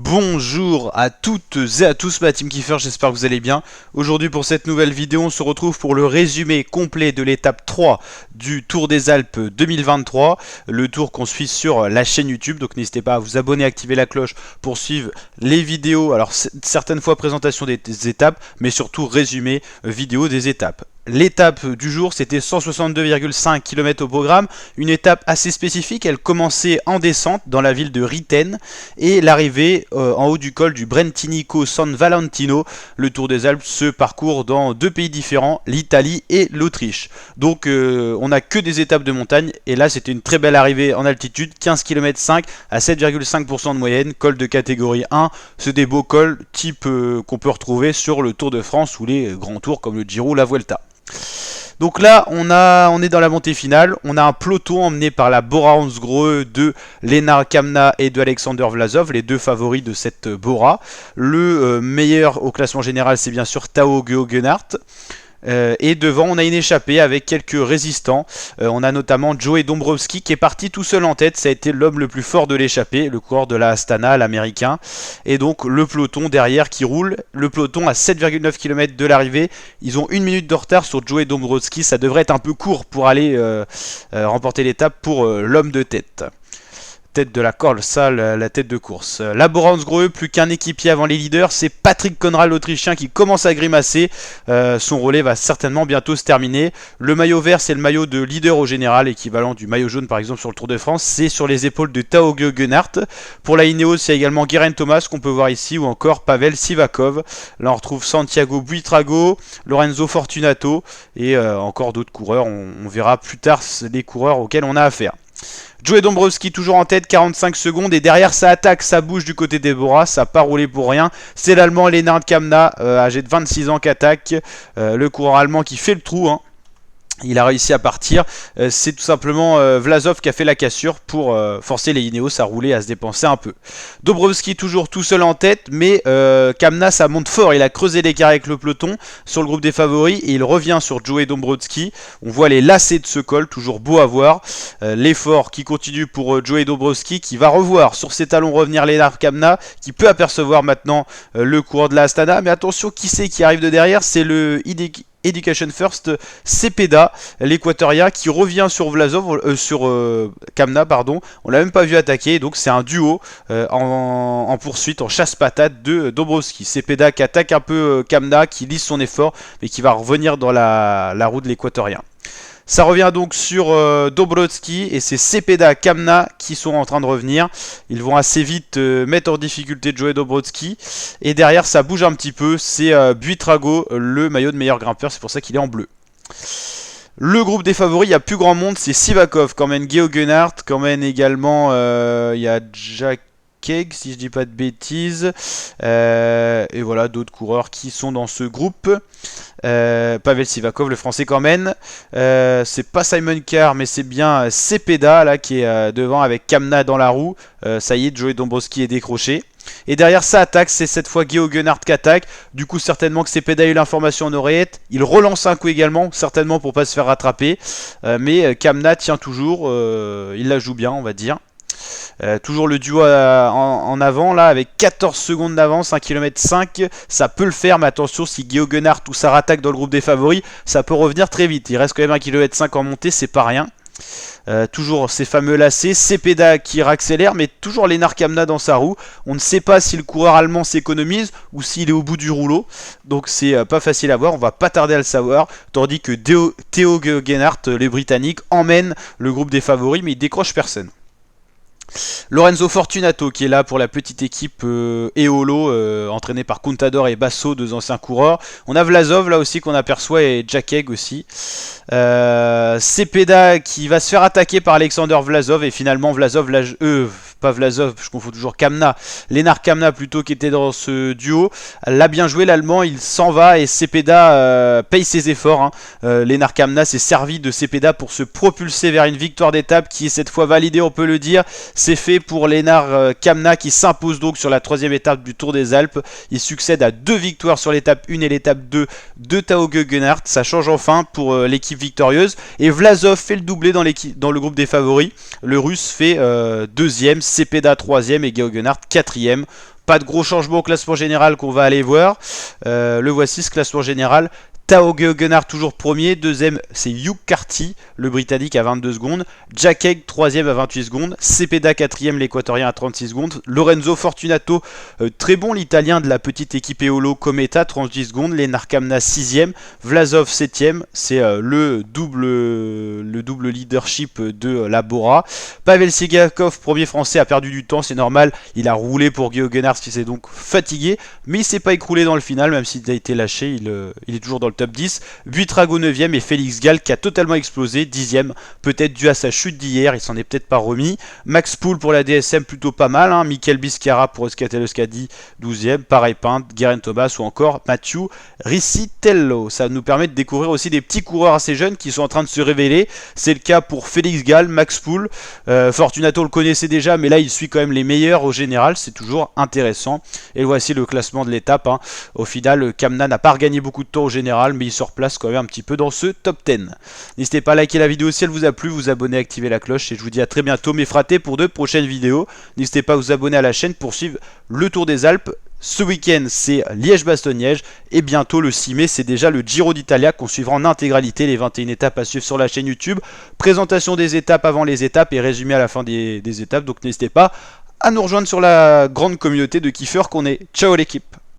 Bonjour à toutes et à tous, ma team Kiefer, j'espère que vous allez bien. Aujourd'hui pour cette nouvelle vidéo, on se retrouve pour le résumé complet de l'étape 3 du Tour des Alpes 2023. Le tour qu'on suit sur la chaîne YouTube, donc n'hésitez pas à vous abonner, activer la cloche pour suivre les vidéos. Alors certaines fois présentation des étapes, mais surtout résumé vidéo des étapes. L'étape du jour, c'était 162,5 km au programme, une étape assez spécifique. Elle commençait en descente dans la ville de Riten et l'arrivée en haut du col du Brentinico San Valentino. Le Tour des Alpes se parcourt dans deux pays différents, l'Italie et l'Autriche. Donc on n'a que des étapes de montagne et là c'était une très belle arrivée en altitude, 15 km 5 à 7,5% de moyenne, col de catégorie 1. C'est des beaux cols type qu'on peut retrouver sur le Tour de France ou les grands tours comme le Giro ou la Vuelta. Donc là, on est dans la montée finale. On a un peloton emmené par la Bora Hansgrohe de Lennart Kämna et de Alexander Vlasov, les deux favoris de cette Bora. Le meilleur au classement général, c'est bien sûr Tao Geoghenaert. Et devant on a une échappée avec quelques résistants. On a notamment Joey Dombrowski qui est parti tout seul en tête. Ça a été l'homme le plus fort de l'échappée, le coureur de la Astana, l'américain. Et donc le peloton derrière qui roule. Le peloton à 7,9 km de l'arrivée. Ils ont une minute de retard sur Joey Dombrowski. Ça devrait être un peu court pour aller remporter l'étape pour l'homme de tête. Tête de la corde, ça, la tête de course. La Bora Hansgrohe, plus qu'un équipier avant les leaders, c'est Patrick Konrad, l'Autrichien, qui commence à grimacer. Son relais va certainement bientôt se terminer. Le maillot vert, c'est le maillot de leader au général, équivalent du maillot jaune par exemple sur le Tour de France. C'est sur les épaules de Tao Geoghenaert. Pour la Ineos, il y a également Geraint Thomas qu'on peut voir ici, ou encore Pavel Sivakov. Là, on retrouve Santiago Buitrago, Lorenzo Fortunato et encore d'autres coureurs. On verra plus tard les coureurs auxquels on a affaire. Joey Dombrowski toujours en tête, 45 secondes, et derrière ça attaque, ça bouge du côté des Bora, ça n'a pas roulé pour rien. C'est l'Allemand Lennart Kämna, âgé de 26 ans, qui attaque, le coureur allemand qui fait le trou, hein. Il a réussi à partir, c'est tout simplement Vlasov qui a fait la cassure pour forcer les Ineos à rouler, à se dépenser un peu. Dombrowski toujours tout seul en tête, mais Kämna ça monte fort, il a creusé l'écart avec le peloton sur le groupe des favoris et il revient sur Joey Dombrowski. On voit les lacets de ce col, toujours beau à voir. L'effort qui continue pour Joey Dombrowski qui va revoir sur ses talons revenir Lennart Kämna, qui peut apercevoir maintenant le coureur de la Astana, mais attention, qui c'est qui arrive de derrière? C'est le Education First Cepeda, l'équatorien, qui revient sur Vlasov, sur Kämna, pardon. On l'a même pas vu attaquer, donc c'est un duo en poursuite, en chasse-patate de Dombrowski. Cepeda qui attaque un peu Kämna, qui lisse son effort, mais qui va revenir dans la roue de l'équatorien. Ça revient donc sur Dombrowski et c'est Cepeda, Kämna qui sont en train de revenir. Ils vont assez vite mettre en difficulté Joey Dombrowski. Et derrière ça bouge un petit peu, c'est Buitrago, le maillot de meilleur grimpeur, c'est pour ça qu'il est en bleu. Le groupe des favoris, il n'y a plus grand monde, c'est Sivakov, quand même Geoghenaert, quand même également il y a Jack Keg, si je dis pas de bêtises, et voilà d'autres coureurs qui sont dans ce groupe. Pavel Sivakov, le français quand même. C'est pas Simon Carr, mais c'est bien Cepeda là qui est devant avec Kämna dans la roue. Ça y est, Joey Dombrowski est décroché. Et derrière ça attaque, c'est cette fois Geoghenaert qui attaque. Du coup certainement que Cepeda a eu l'information en oreillette. Il relance un coup également, certainement pour pas se faire rattraper. Mais Kämna tient toujours, il la joue bien on va dire. Toujours le duo en avant là avec 14 secondes d'avance, 1 km 5, ça peut le faire, mais attention, si Geoghenaert ou ça rattaque dans le groupe des favoris, ça peut revenir très vite. Il reste quand même 1 km 5 en montée, c'est pas rien. Toujours ces fameux lacets, Cepeda qui accélère, mais toujours Lennart Kämna dans sa roue. On ne sait pas si le coureur allemand s'économise ou s'il est au bout du rouleau, donc c'est pas facile à voir, on va pas tarder à le savoir. Tandis que Tao Geoghenaert, les Britanniques, emmènent le groupe des favoris, mais il décroche personne. Lorenzo Fortunato qui est là pour la petite équipe Eolo, entraînée par Contador et Basso, deux anciens coureurs. On a Vlasov là aussi qu'on aperçoit et Jack Egg aussi. Cepeda qui va se faire attaquer par Alexander Vlasov et finalement Vlasov, pas Vlasov, je confonds toujours, Kämna, Lennart Kämna plutôt qui était dans ce duo, l'a bien joué l'allemand, il s'en va et Cepeda paye ses efforts, hein. Lennart Kämna s'est servi de Cepeda pour se propulser vers une victoire d'étape qui est cette fois validée, on peut le dire. C'est fait pour Lennart Kämna qui s'impose donc sur la troisième étape du Tour des Alpes. Il succède à 2 victoires sur l'étape 1 et l'étape 2 de Tao Geoghenaert. Ça change enfin pour l'équipe victorieuse. Et Vlasov fait le doublé dans le groupe des favoris. Le russe fait deuxième, Cepeda troisième et Geoghenaert quatrième. Pas de gros changements au classement général qu'on va aller voir. Le voici, ce classement général. Tao Geoghegan toujours premier, deuxième c'est Hugh Carty, le britannique à 22 secondes, Jack Haig troisième à 28 secondes, Cepeda quatrième, l'équatorien à 36 secondes, Lorenzo Fortunato, très bon l'italien de la petite équipe Eolo Cometa, 38 secondes, Lennart Kamna sixième, Vlasov septième, c'est le double leadership de la Bora. Pavel Sigakov, premier français, a perdu du temps, c'est normal, il a roulé pour Geoghegan qui s'est donc fatigué, mais il s'est pas écroulé dans le final, même s'il a été lâché, il est toujours dans le top 10. Buitrago 9ème et Félix Gall qui a totalement explosé, 10ème, peut-être dû à sa chute d'hier, il s'en est peut-être pas remis. Max Poul pour la DSM plutôt pas mal, hein. Michael Biscara pour Euskadi Euskadi 12ème, pareil Pinte, Guerin Thomas ou encore Mathieu Ricitello. Ça nous permet de découvrir aussi des petits coureurs assez jeunes qui sont en train de se révéler. C'est le cas pour Félix Gall, Max Poul, Fortunato le connaissait déjà, mais là il suit quand même les meilleurs au général, c'est toujours intéressant. Et voici le classement de l'étape, hein. Au final, Kamna n'a pas regagné beaucoup de temps au général, mais il se replace quand même un petit peu dans ce top 10. N'hésitez pas à liker la vidéo si elle vous a plu, vous abonner, activer la cloche, et je vous dis à très bientôt mes fratés pour de prochaines vidéos. N'hésitez pas à vous abonner à la chaîne pour suivre le Tour des Alpes. Ce week-end c'est Liège-Bastogne-Liège et bientôt le 6 mai c'est déjà le Giro d'Italia qu'on suivra en intégralité, les 21 étapes à suivre sur la chaîne YouTube. Présentation des étapes avant les étapes et résumé à la fin des étapes, donc n'hésitez pas à nous rejoindre sur la grande communauté de kiffeurs qu'on est. Ciao l'équipe!